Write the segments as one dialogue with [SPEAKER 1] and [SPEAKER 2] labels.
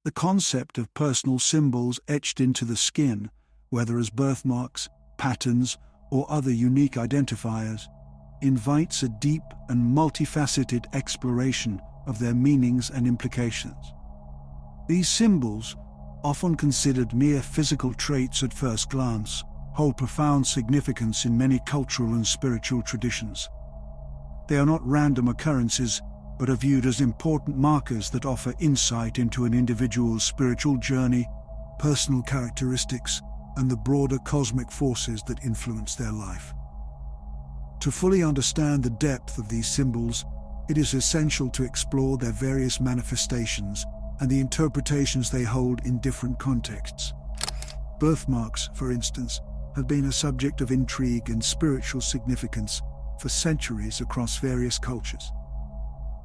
[SPEAKER 1] The concept of personal symbols etched into the skin, whether as birthmarks, patterns, or other unique identifiers, invites a deep and multifaceted exploration of their meanings and implications. These symbols, often considered mere physical traits at first glance, hold profound significance in many cultural and spiritual traditions. They are not random occurrences, but are viewed as important markers that offer insight into an individual's spiritual journey, personal characteristics, and the broader cosmic forces that influence their life. To fully understand the depth of these symbols, it is essential to explore their various manifestations and the interpretations they hold in different contexts. Birthmarks, for instance, have been a subject of intrigue and spiritual significance for centuries across various cultures.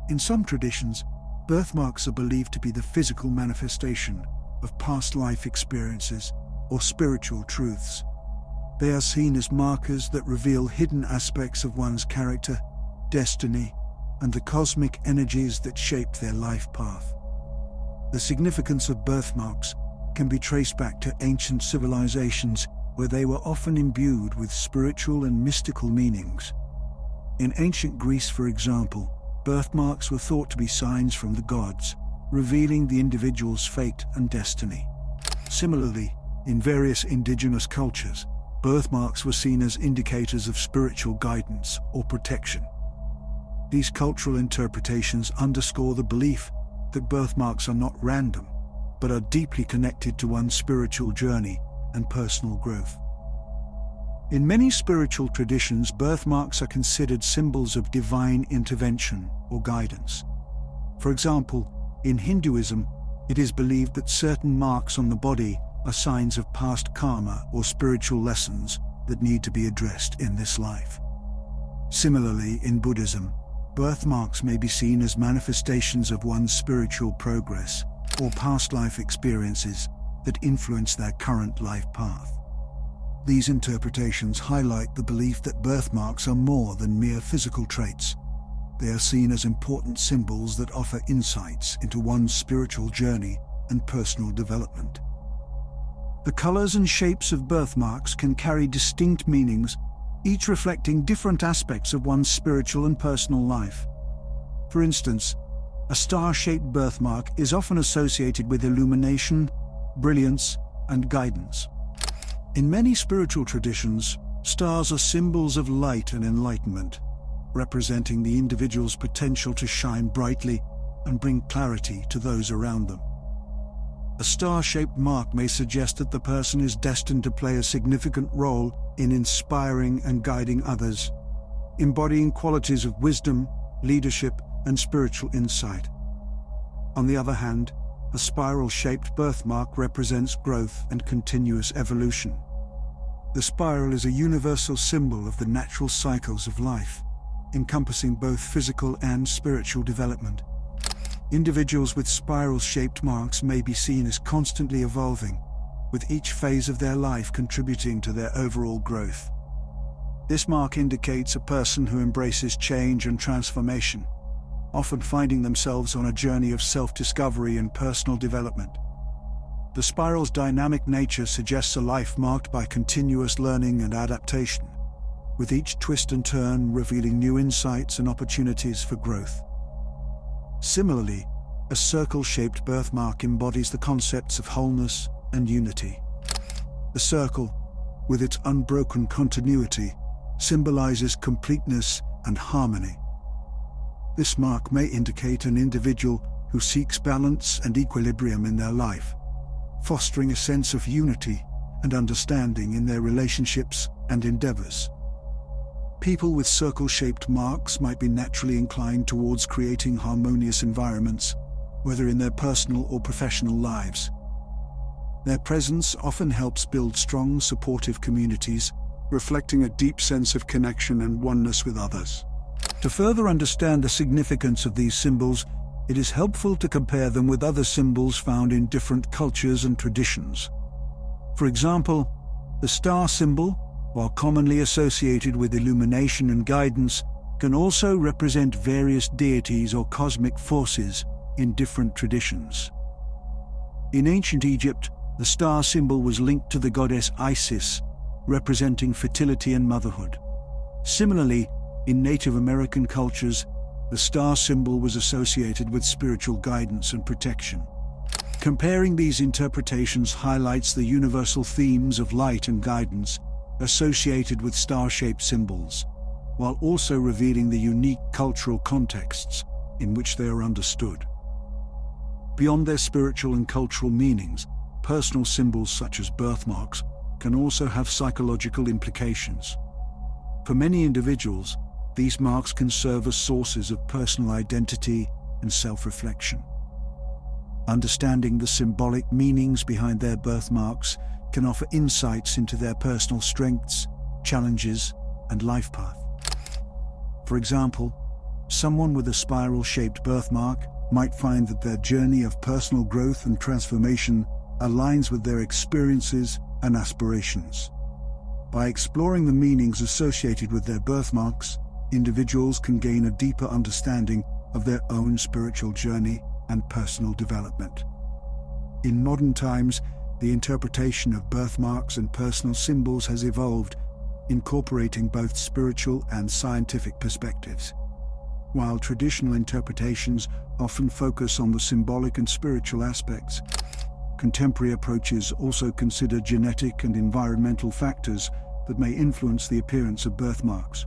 [SPEAKER 1] In some traditions, birthmarks are believed to be the physical manifestation of past life experiences or spiritual truths. They are seen as markers that reveal hidden aspects of one's character, destiny, and the cosmic energies that shaped their life path. The significance of birthmarks can be traced back to ancient civilizations where they were often imbued with spiritual and mystical meanings. In ancient Greece, for example, birthmarks were thought to be signs from the gods, revealing the individual's fate and destiny. Similarly, in various indigenous cultures, birthmarks were seen as indicators of spiritual guidance or protection. These cultural interpretations underscore the belief that birthmarks are not random, but are deeply connected to one's spiritual journey and personal growth. In many spiritual traditions, birthmarks are considered symbols of divine intervention or guidance. For example, in Hinduism, it is believed that certain marks on the body are signs of past karma or spiritual lessons that need to be addressed in this life. Similarly, in Buddhism, birthmarks may be seen as manifestations of one's spiritual progress or past life experiences that influence their current life path. These interpretations highlight the belief that birthmarks are more than mere physical traits. They are seen as important symbols that offer insights into one's spiritual journey and personal development. The colors and shapes of birthmarks can carry distinct meanings, each reflecting different aspects of one's spiritual and personal life. For instance, a star-shaped birthmark is often associated with illumination, brilliance, and guidance. In many spiritual traditions, stars are symbols of light and enlightenment, representing the individual's potential to shine brightly and bring clarity to those around them. A star-shaped mark may suggest that the person is destined to play a significant role in inspiring and guiding others, embodying qualities of wisdom, leadership, and spiritual insight. On the other hand, a spiral-shaped birthmark represents growth and continuous evolution. The spiral is a universal symbol of the natural cycles of life, encompassing both physical and spiritual development. Individuals with spiral-shaped marks may be seen as constantly evolving, with each phase of their life contributing to their overall growth. This mark indicates a person who embraces change and transformation, often finding themselves on a journey of self-discovery and personal development. The spiral's dynamic nature suggests a life marked by continuous learning and adaptation, with each twist and turn revealing new insights and opportunities for growth. Similarly, a circle-shaped birthmark embodies the concepts of wholeness and unity. The circle, with its unbroken continuity, symbolizes completeness and harmony. This mark may indicate an individual who seeks balance and equilibrium in their life, fostering a sense of unity and understanding in their relationships and endeavors. People with circle-shaped marks might be naturally inclined towards creating harmonious environments, whether in their personal or professional lives. Their presence often helps build strong, supportive communities, reflecting a deep sense of connection and oneness with others. To further understand the significance of these symbols, it is helpful to compare them with other symbols found in different cultures and traditions. For example, the star symbol, while commonly associated with illumination and guidance, can also represent various deities or cosmic forces in different traditions. In ancient Egypt, the star symbol was linked to the goddess Isis, representing fertility and motherhood. Similarly, in Native American cultures, the star symbol was associated with spiritual guidance and protection. Comparing these interpretations highlights the universal themes of light and guidance associated with star-shaped symbols, while also revealing the unique cultural contexts in which they are understood. Beyond their spiritual and cultural meanings, personal symbols such as birthmarks can also have psychological implications. For many individuals, these marks can serve as sources of personal identity and self-reflection. Understanding the symbolic meanings behind their birthmarks can offer insights into their personal strengths, challenges, and life path. For example, someone with a spiral-shaped birthmark might find that their journey of personal growth and transformation aligns with their experiences and aspirations. By exploring the meanings associated with their birthmarks, individuals can gain a deeper understanding of their own spiritual journey and personal development. In modern times, the interpretation of birthmarks and personal symbols has evolved, incorporating both spiritual and scientific perspectives. While traditional interpretations often focus on the symbolic and spiritual aspects, contemporary approaches also consider genetic and environmental factors that may influence the appearance of birthmarks.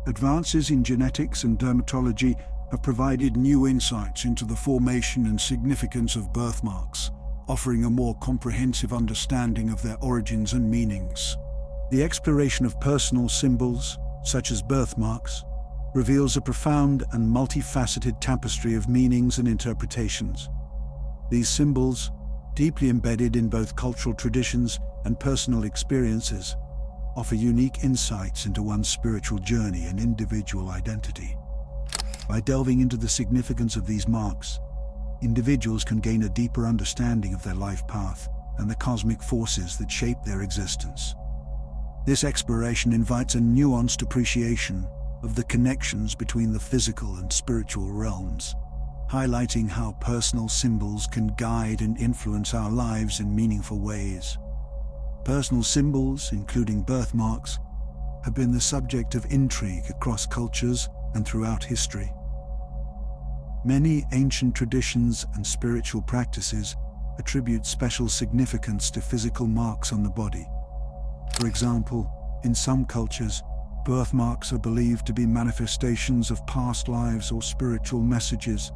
[SPEAKER 1] Advances in genetics and dermatology have provided new insights into the formation and significance of birthmarks, offering a more comprehensive understanding of their origins and meanings. The exploration of personal symbols, such as birthmarks, reveals a profound and multifaceted tapestry of meanings and interpretations. These symbols, deeply embedded in both cultural traditions and personal experiences, offer unique insights into one's spiritual journey and individual identity. By delving into the significance of these marks, individuals can gain a deeper understanding of their life path and the cosmic forces that shape their existence. This exploration invites a nuanced appreciation of the connections between the physical and spiritual realms, highlighting how personal symbols can guide and influence our lives in meaningful ways. Personal symbols, including birthmarks, have been the subject of intrigue across cultures and throughout history. Many ancient traditions and spiritual practices attribute special significance to physical marks on the body. For example, in some cultures, birthmarks are believed to be manifestations of past lives or spiritual messages.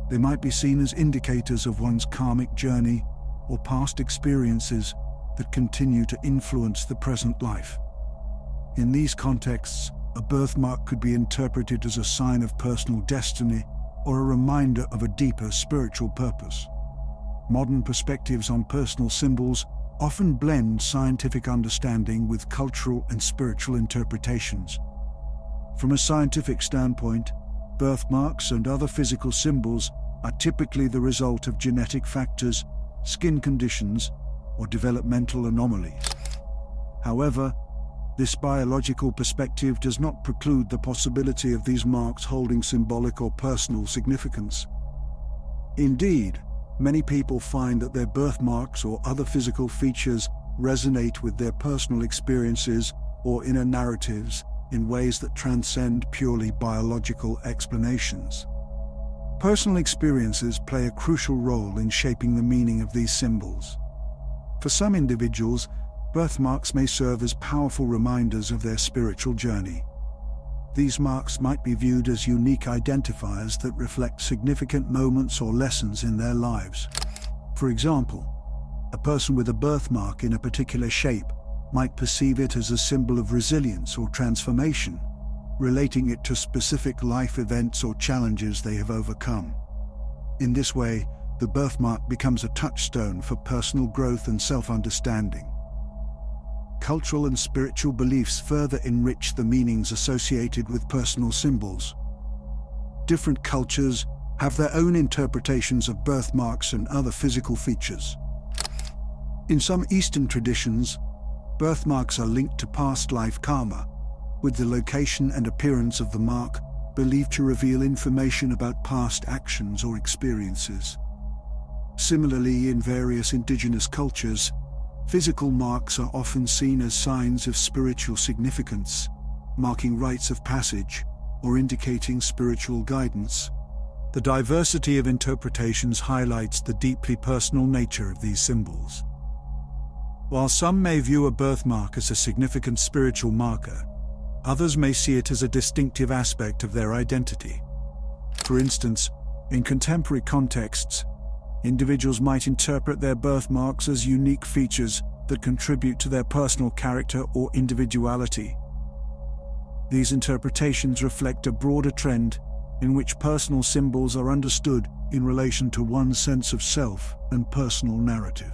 [SPEAKER 1] They might be seen as indicators of one's karmic journey or past experiences that continue to influence the present life. In these contexts, a birthmark could be interpreted as a sign of personal destiny or a reminder of a deeper spiritual purpose. Modern perspectives on personal symbols often blend scientific understanding with cultural and spiritual interpretations. From a scientific standpoint, birthmarks and other physical symbols are typically the result of genetic factors, skin conditions, or developmental anomalies. However, this biological perspective does not preclude the possibility of these marks holding symbolic or personal significance. Indeed, many people find that their birthmarks or other physical features resonate with their personal experiences or inner narratives in ways that transcend purely biological explanations. Personal experiences play a crucial role in shaping the meaning of these symbols. For some individuals, birthmarks may serve as powerful reminders of their spiritual journey. These marks might be viewed as unique identifiers that reflect significant moments or lessons in their lives. For example, a person with a birthmark in a particular shape might perceive it as a symbol of resilience or transformation, relating it to specific life events or challenges they have overcome. In this way, the birthmark becomes a touchstone for personal growth and self-understanding. Cultural and spiritual beliefs further enrich the meanings associated with personal symbols. Different cultures have their own interpretations of birthmarks and other physical features. In some Eastern traditions, birthmarks are linked to past life karma, with the location and appearance of the mark believed to reveal information about past actions or experiences. Similarly, in various indigenous cultures, physical marks are often seen as signs of spiritual significance, marking rites of passage or indicating spiritual guidance. The diversity of interpretations highlights the deeply personal nature of these symbols. While some may view a birthmark as a significant spiritual marker, others may see it as a distinctive aspect of their identity. For instance, in contemporary contexts, individuals might interpret their birthmarks as unique features that contribute to their personal character or individuality. These interpretations reflect a broader trend in which personal symbols are understood in relation to one's sense of self and personal narrative.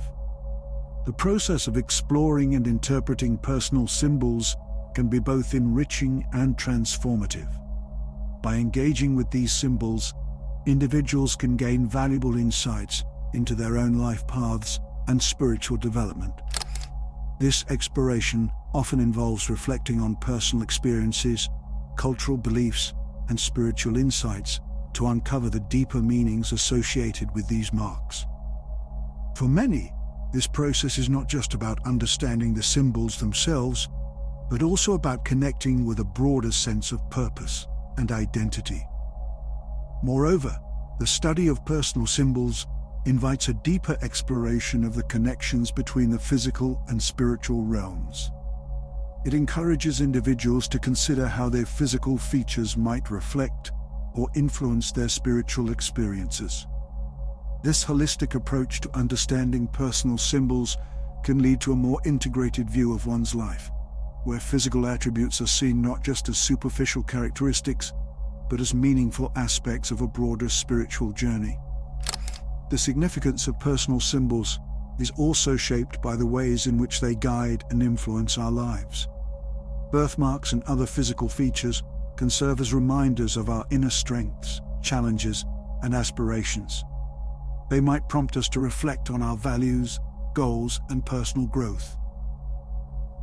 [SPEAKER 1] The process of exploring and interpreting personal symbols can be both enriching and transformative. By engaging with these symbols, individuals can gain valuable insights into their own life paths and spiritual development. This exploration often involves reflecting on personal experiences, cultural beliefs, and spiritual insights to uncover the deeper meanings associated with these marks. For many, this process is not just about understanding the symbols themselves, but also about connecting with a broader sense of purpose and identity. Moreover, the study of personal symbols invites a deeper exploration of the connections between the physical and spiritual realms. It encourages individuals to consider how their physical features might reflect or influence their spiritual experiences. This holistic approach to understanding personal symbols can lead to a more integrated view of one's life, where physical attributes are seen not just as superficial characteristics, but as meaningful aspects of a broader spiritual journey. The significance of personal symbols is also shaped by the ways in which they guide and influence our lives. Birthmarks and other physical features can serve as reminders of our inner strengths, challenges, and aspirations. They might prompt us to reflect on our values, goals, and personal growth.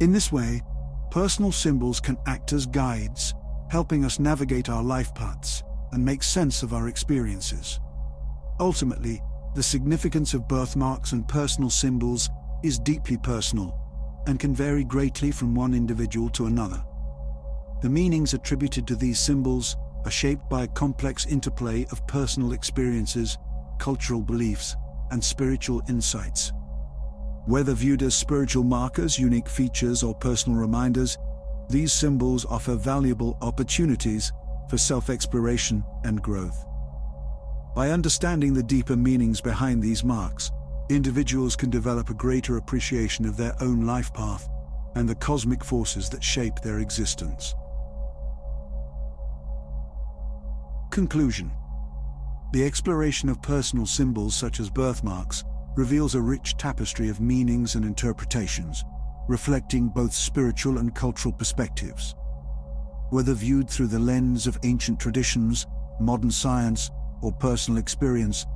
[SPEAKER 1] In this way, personal symbols can act as guides, helping us navigate our life paths and make sense of our experiences. Ultimately, the significance of birthmarks and personal symbols is deeply personal and can vary greatly from one individual to another. The meanings attributed to these symbols are shaped by a complex interplay of personal experiences, cultural beliefs, and spiritual insights. Whether viewed as spiritual markers, unique features, or personal reminders, these symbols offer valuable opportunities for self-exploration and growth. By understanding the deeper meanings behind these marks, individuals can develop a greater appreciation of their own life path and the cosmic forces that shape their existence. Conclusion. The exploration of personal symbols such as birthmarks reveals a rich tapestry of meanings and interpretations, reflecting both spiritual and cultural perspectives. Whether viewed through the lens of ancient traditions, modern science, or personal experience,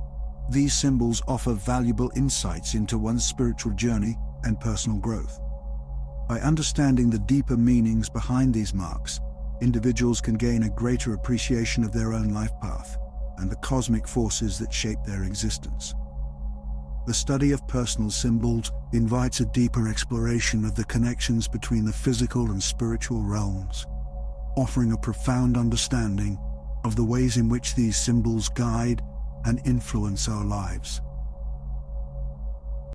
[SPEAKER 1] these symbols offer valuable insights into one's spiritual journey and personal growth. By understanding the deeper meanings behind these marks, individuals can gain a greater appreciation of their own life path and the cosmic forces that shape their existence. The study of personal symbols invites a deeper exploration of the connections between the physical and spiritual realms, offering a profound understanding of the ways in which these symbols guide and influence our lives.